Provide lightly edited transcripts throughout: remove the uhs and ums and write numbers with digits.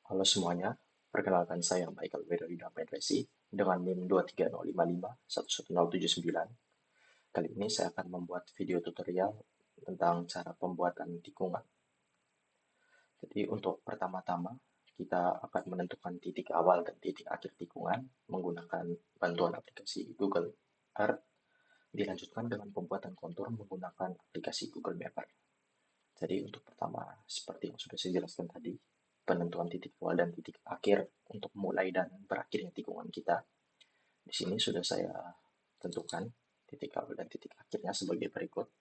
Halo semuanya, perkenalkan saya Michael Wedoida Medresi dengan NIM 230551179. Kali ini saya akan membuat video tutorial tentang cara pembuatan tikungan. Jadi untuk pertama-tama, kita akan menentukan titik awal dan titik akhir tikungan menggunakan bantuan aplikasi Google Earth, dilanjutkan dengan pembuatan kontur menggunakan aplikasi Google Mapper. Jadi untuk pertama, seperti yang sudah saya jelaskan tadi, penentuan titik awal dan titik akhir untuk mulai dan berakhirnya tikungan kita. Di sini sudah saya tentukan titik awal dan titik akhirnya sebagai berikut.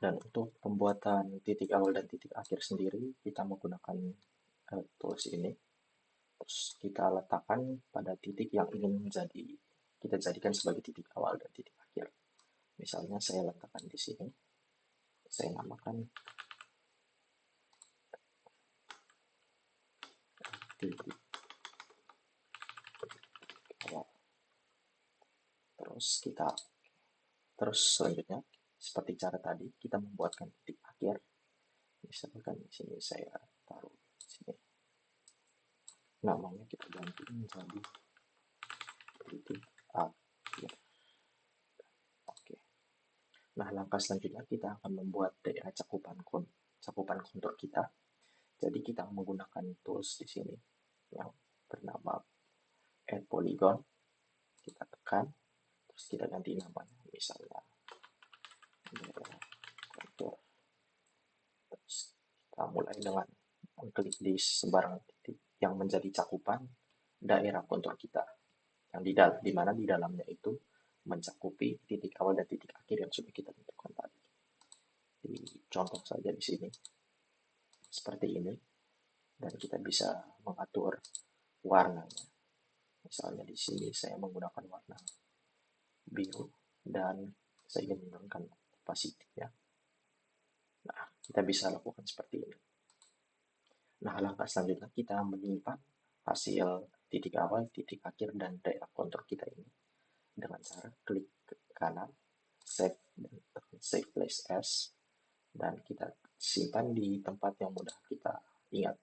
Dan untuk pembuatan titik awal dan titik akhir sendiri, kita menggunakan tools ini. Terus kita letakkan pada titik yang ingin kita jadikan sebagai titik awal dan titik akhir. Misalnya saya letakkan di sini, saya namakan titik awal. Terus selanjutnya, seperti cara tadi, kita membuatkan titik akhir. Misalkan di sini saya taruh di sini. Namanya kita ganti menjadi titik akhir. Oke. Nah, langkah selanjutnya kita akan membuat daerah cakupan kontur kita. Jadi kita menggunakan tools di sini yang bernama Add Polygon. Kita tekan, terus kita ganti namanya, misalnya daerah kontur. Terus kita mulai dengan mengklik di sembarang titik yang menjadi cakupan daerah kontur kita, yang di mana di dalamnya itu mencakupi titik awal dan titik akhir yang sudah kita tentukan tadi. Contoh saja di sini seperti ini, dan kita bisa mengatur warnanya. Misalnya di sini saya menggunakan warna biru dan saya ingin menurunkan opacity-nya. Nah, kita bisa lakukan seperti ini. Nah, langkah selanjutnya kita menyimpan hasil titik awal, titik akhir, dan daerah kontur kita ini dengan cara klik ke kanan, save, dan tekan save place as, dan kita simpan di tempat yang mudah kita ingat.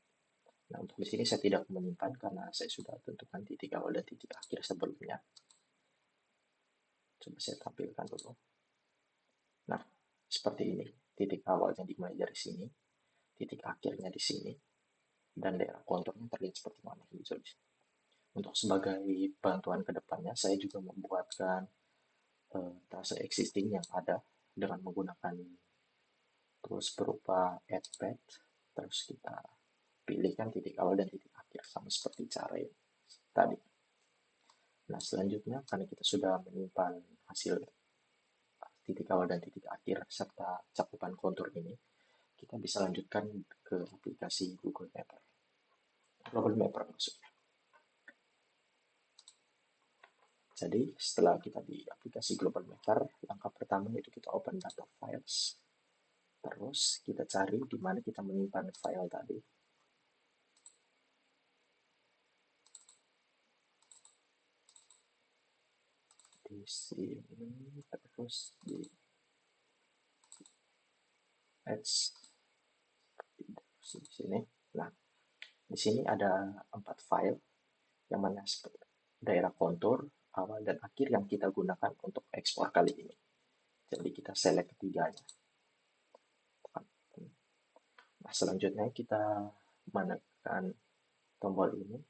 Nah, untuk di sini saya tidak menyimpan karena saya sudah tentukan titik awal dan titik akhir sebelumnya. Coba saya tampilkan dulu. Nah, seperti ini. Titik awalnya dimulai dari sini, titik akhirnya di sini, dan daerah konturnya terlihat seperti warna hijau di sini. Untuk sebagai bantuan ke depannya, saya juga membuatkan trase existing yang ada dengan menggunakan tools berupa add path. Terus kita pilihkan titik awal dan titik akhir sama seperti cara yang tadi. Nah, selanjutnya karena kita sudah menyimpan hasil titik awal dan titik akhir serta cakupan kontur ini, kita bisa lanjutkan ke aplikasi Google Mapper. Google Mapper maksudnya. Jadi setelah kita di aplikasi Global Mapper, langkah pertama itu kita open data files. Terus kita cari di mana kita menyimpan file tadi. Di sini, terus di Edge di sini. Nah, di sini ada 4 file yang mana daerah kontur, awal, dan akhir yang kita gunakan untuk ekspor kali ini. Jadi kita select ketiganya. Nah, selanjutnya kita menekan tombol ini,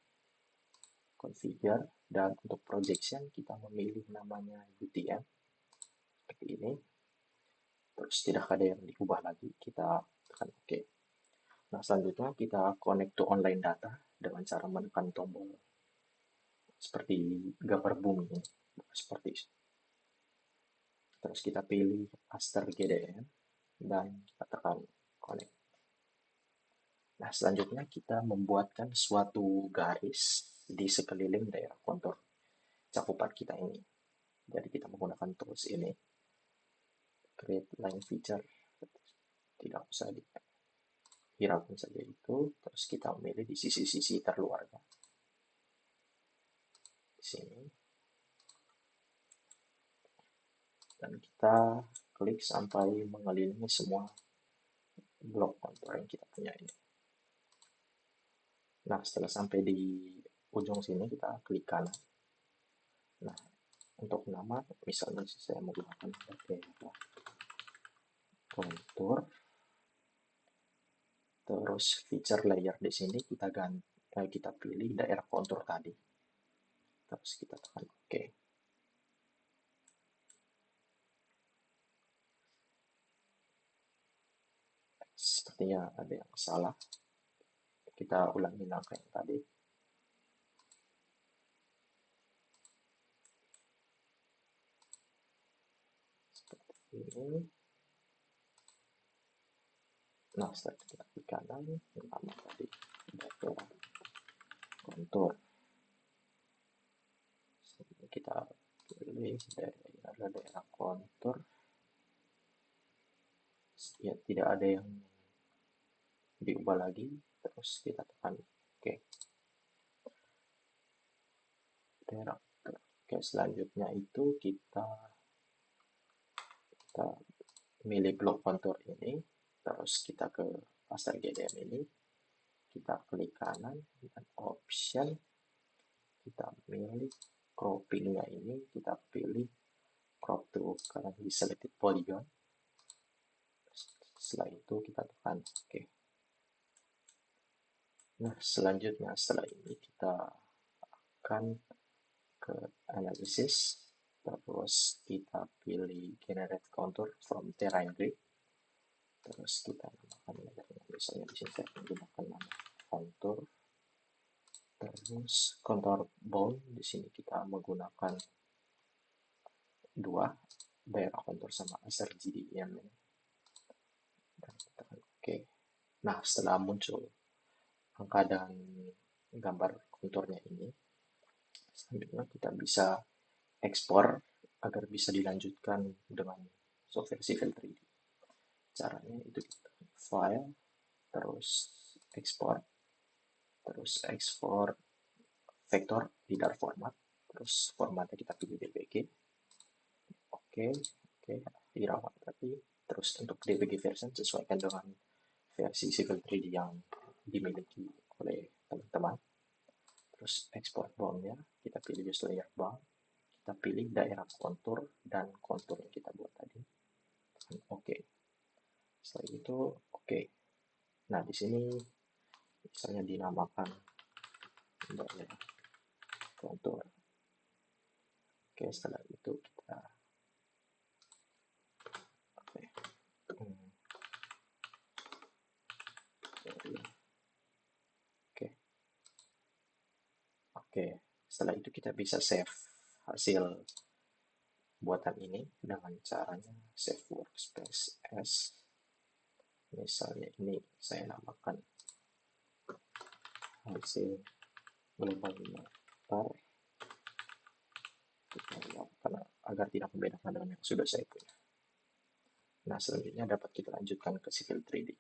configure, dan untuk projection kita memilih namanya UTM, seperti ini. Terus tidak ada yang diubah lagi, kita tekan OK. Nah, selanjutnya kita connect to online data dengan cara menekan tombol seperti gambar bumi ini, seperti itu. Terus kita pilih Aster GDM dan tekan connect. Nah, selanjutnya kita membuatkan suatu garis di sekeliling daerah kontur cakupan kita ini. Jadi kita menggunakan tools ini, create line feature, tidak usah dihiraukan saja itu, terus kita memilih di sisi-sisi terluarnya. Di sini. Dan kita klik sampai mengelilingi semua blok kontur yang kita punya ini. Nah, setelah sampai di ujung sini, kita klik kanan. Nah, untuk nama, misalnya saya menggunakan daerah kontur, terus feature layer di sini kita pilih daerah kontur tadi, terus kita tekan OK. Sepertinya ada yang salah. Kita ulangi langkah yang tadi. Seperti ini. Nah, setelah kita klik kanan, nama tadi daerah kontur. Kita pilih daerah kontur. Ya, tidak ada yang diubah lagi. Terus kita tekan OK. Daerah. Oke, selanjutnya itu kita milih blok kontur ini, terus kita ke raster GDM ini, kita klik kanan dan option, kita pilih croppingnya ini, kita pilih crop to currently selected polygon. Setelah itu kita tekan OK. Nah, selanjutnya setelah ini kita akan ke analisis, terus kita pilih generate contour from terrain grid, terus kita namakan layarnya, misalnya di sini saya menggunakan nama contour, terus contour bound di sini kita menggunakan dua, daerah kontur sama srgdm ini, dan kita tekan OK. Nah, setelah muncul angka dan gambar konturnya ini, selanjutnya kita bisa ekspor agar bisa dilanjutkan dengan software Civil 3D. Caranya itu kita file, terus ekspor, terus ekspor vektor di DAR format, terus formatnya kita pilih DBG. Oke, dirawat tadi. Terus untuk DBG version sesuaikan dengan versi Civil 3D yang dimiliki oleh teman-teman. Terus ekspor boundnya, kita pilih use layer bound, kita pilih daerah kontur dan kontur yang kita buat tadi. Oke. Setelah itu oke. Nah, di sini misalnya dinamakan daerah kontur. Oke, setelah itu kita Oke, setelah itu kita bisa save hasil buatan ini dengan caranya save workspace as, misalnya ini saya namakan hasil global bar, karena agar tidak membedakan dengan yang sudah saya punya. Nah, selanjutnya dapat kita lanjutkan ke Civil 3D.